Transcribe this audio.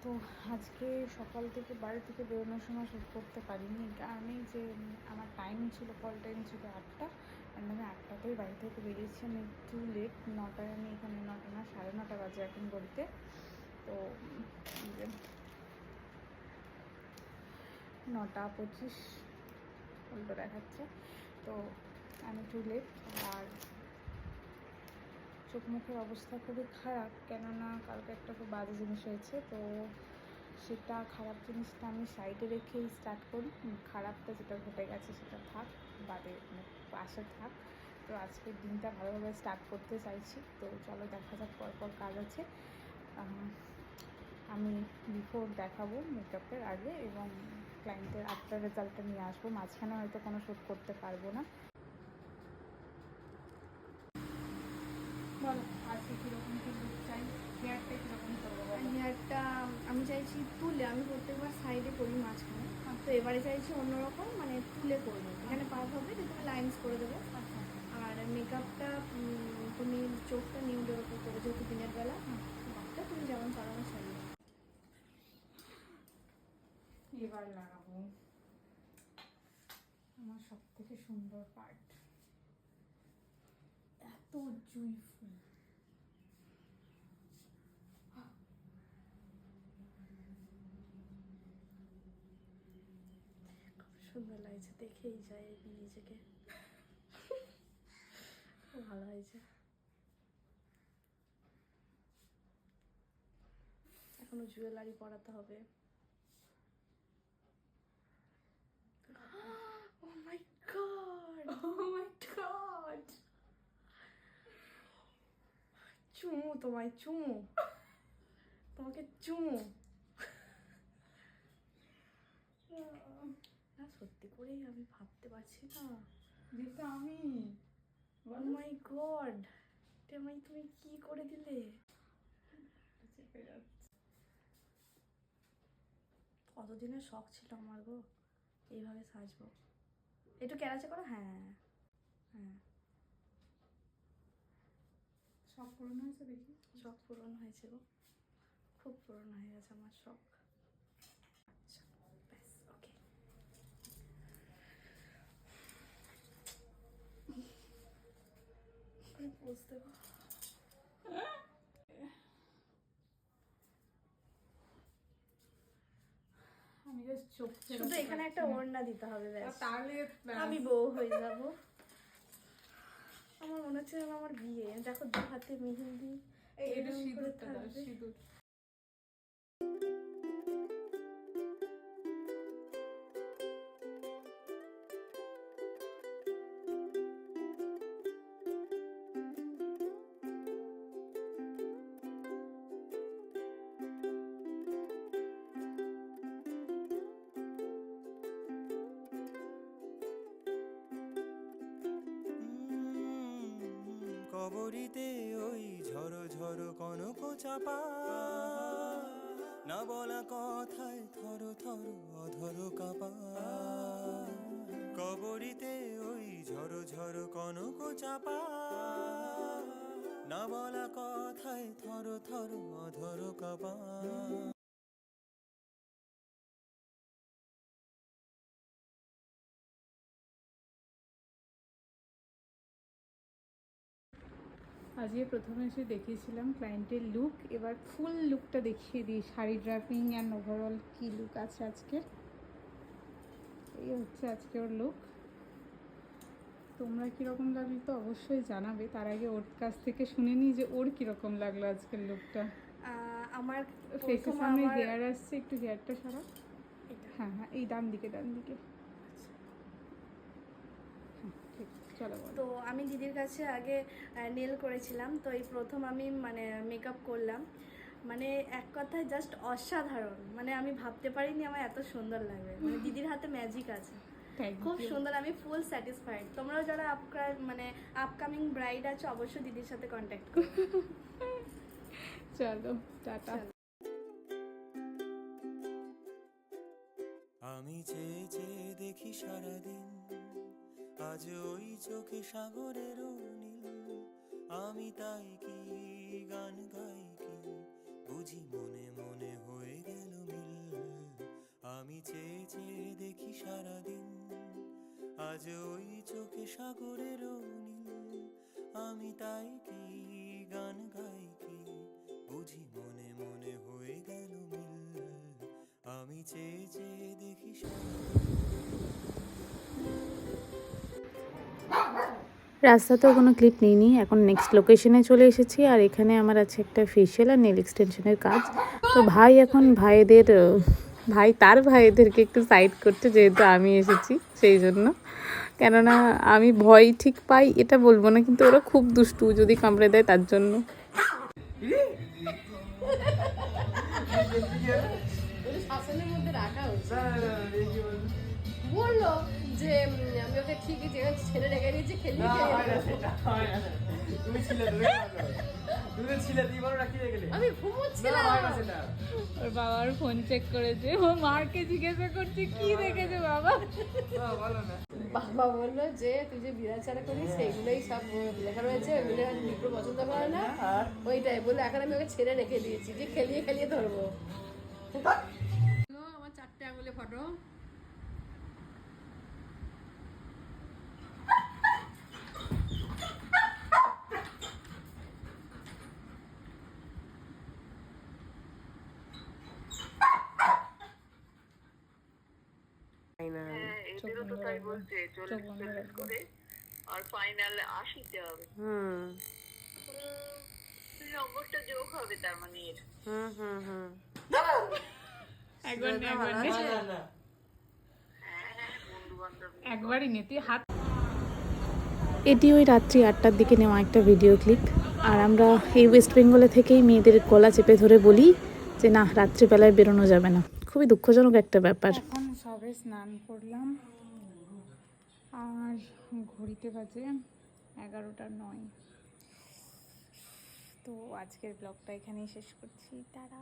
তো আজকে সকাল থেকে বাড়ি থেকে বেরোনোর সময় শ্যুট করতে পারিনি, কারণেই যে আমার টাইম ছিল, কল টাইম ছিল 8টা, অ্যান্ড আমি 8টাতেই বাড়ি থেকে বেরিয়েছি। আমি একটু লেট, 9টায় আমি এখানে, 9টা না 9:30 বাজে এখন বলতে। তো 9:25 উল্টো দেখাচ্ছে। তো আমি একটু লেট, আর চোখ মুখের অবস্থা খুবই খারাপ, কেননা কালকে একটা খুব বাজে জিনিস হয়েছে। তো সেটা, খারাপ জিনিসটা আমি সাইডে রেখেই স্টার্ট করি। খারাপটা যেটা ঘটে গেছে সেটা থাক, বাদে পাশে থাক। তো আজকের দিনটা ভালোভাবে স্টার্ট করতে চাইছি। তো চলো দেখা যাক, পরপর কাজ আছে। আমি বিফোর দেখাবো মেকআপের আগে, এবং ক্লায়েন্টের আফটার রেজাল্টটা নিয়ে আসবো। মাঝখানে হয়তো কোনো শ্যুট করতে পারবো না। বলো আজকে কীরকম কী লুক চাই, হেয়ারটা কীরকম করবো? হেয়ারটা আমি চাইছি তুলে, আমি প্রত্যেকবার সাইডে করি মাঝখানে, তো এবারে চাইছি অন্যরকম, মানে তুলে করবো। এখানে পার হবে, তুমি লাইন্স করে দেবো। আর মেকআপটা তুমি চোখটা নিউডের ওপর করে, যেহেতু দিনের বেলা, বাকিটা তুমি যেমন পারো আমার সাইডে। এবার লাগাবো আমার সব থেকে সুন্দর পার্ট, এত জুইফুল। খুব সুন্দর লাগছে, দেখেই যায় নিজেকে। খুব ভালো হয়েছে। এখনো জুয়েলারি পরাতে হবে। Oh my god! Oh my god! চুমু তোমায়, চুমু তোমাকে, চুমু। না সত্যি করেই আমি ভাবতে পারছি না, যেটা আমি, oh my god, এটা আমায় তুমি কি করে দিলে? চেপে যাচ্ছে। কতদিনের শখ ছিল আমার গো, এইভাবে সাজবো। একটু ক্যারাচে করো। হ্যাঁ হ্যাঁ, শখ পূরণ হয়েছে দেখি। শখ পূরণ হয়েছে গো, খুব পূরণ হয়ে গেছে আমার শখ। আচ্ছা ব্যাস, ওকে। বুঝতে পারো, আমি জাস্ট চোখ, শুধু এখানে একটা ওড়না দিতে হবে, ব্যাস, তাহলে আমি বউ হয়ে যাব। আমার মনে হচ্ছে যেন আমার বিয়ে। দেখো দু হাতে মেহেন্দি, এটা সিঁদুরটা দাও, সিঁদুর। কবরীতে ওই ঝড়ো ঝড়ো কনক চাপা, না বলা কথায় থর থর অধর কাপা। কবরীতে ওই ঝড়ো ঝড়ো কনক চাপা, না বলা কথায় থর থর অধর কাপা। আজকে প্রথমে এসে দেখিয়েছিলাম ক্লায়েন্টের লুক, এবার ফুল লুকটা দেখিয়ে দিই। শাড়ি ড্রাপিং অ্যান্ড ওভারঅল কী লুক আছে আজকের। এই হচ্ছে আজকে ওর লুক। তোমরা কীরকম লাগলো তো অবশ্যই জানাবে। তার আগে ওর কাছ থেকে শুনে নিই যে ওর কীরকম লাগলো আজকের লুকটা। আমার ফেসের সামনে হেয়ার আসছে, একটু হেয়ারটা সারা। হ্যাঁ হ্যাঁ, এই ডান দিকে, ডান দিকে। তো আমি দিদির কাছে আগে নেল করেছিলাম, তো এই প্রথম আমি মানে মেকআপ করলাম। মানে এক কথায় জাস্ট অসাধারণ, মানে আমি ভাবতে পারিনি আমার এত সুন্দর লাগবে। মানে দিদির হাতে ম্যাজিক আছে, খুব সুন্দর। আমি ফুল স্যাটিসফাইড। তোমরাও যারা মানে আপকামিং ব্রাইড আছো, অবশ্যই দিদির সাথে কন্ট্যাক্ট করো। চলো টাটা। আমি চেয়ে চেয়ে দেখি সারাদিন, আজ ওই চোখে সাগরের নীল। আমি তাই কি গান গাই কি, বুঝি মনে মনে হয়ে গেল সারাদিন। আজ ওই চোখে সাগরের নীল, আমি তাই কি গান গাই কি, বুঝি মনে মনে হয়ে গেল মিল। আমি চেয়ে চেয়ে দেখি রাস্তাতেও কোনো ক্লিপ নিইনি, এখন নেক্সট লোকেশনে চলে এসেছি। আর এখানে আমার আছে একটা ফেশিয়াল আর নেল এক্সটেনশনের কাজ। তো ভাই এখন তার ভাইদেরকে একটু সাইড করছে, যেহেতু আমি এসেছি সেই জন্য। কেননা আমি ভয় ঠিক পাই এটা বলবো না, কিন্তু ওরা খুব দুষ্টু, যদি কামড়ে দেয় তার জন্য। শাসনের মধ্যে রাখা হচ্ছে। বললো যে আমি ওকে ঠিকই যেখানে ছেড়ে রেখে দিয়েছি খেলিয়ে আমি ঘুমোচ্ছিলাম। ওর বাবার ফোন চেক করেছে, ও মাকে জিজ্ঞাসা করছে কি দেখেছে বাবা। বাবা বললো যে তুই যে বিড়াচারা করিস সেগুলোই সব লেখা রয়েছে, ওইগুলো বিপ্র পছন্দ করে না, ওইটাই বলে এখন আমি ওকে ছেড়ে রেখে দিয়েছি যে খেলিয়ে খেলিয়ে ধরবো। আমার 4টে আঙুলে ফটো। এদেরও তো তাই বলছে 40 করে আর ফাইনাল 80 হবে। নম্বরটা যোগ হবে তার মানে এর। একবারই নিতে হাত। এটি ওই রাত্রি 8টার দিকে নেওয়া একটা ভিডিও ক্লিপ। আর আমরা এই ওয়েস্ট বেঙ্গলে থেকেই মেয়েদের গলা চেপে ধরে বলি যে না, রাত্রিবেলায় বেরোনো যাবে না। খুবই দুঃখজনক একটা ব্যাপার। এখন সবে স্নান করলাম আর ঘড়িতে বাজে 11:09। তো আজকের ব্লগটা এখানেই শেষ করছি। টাটা।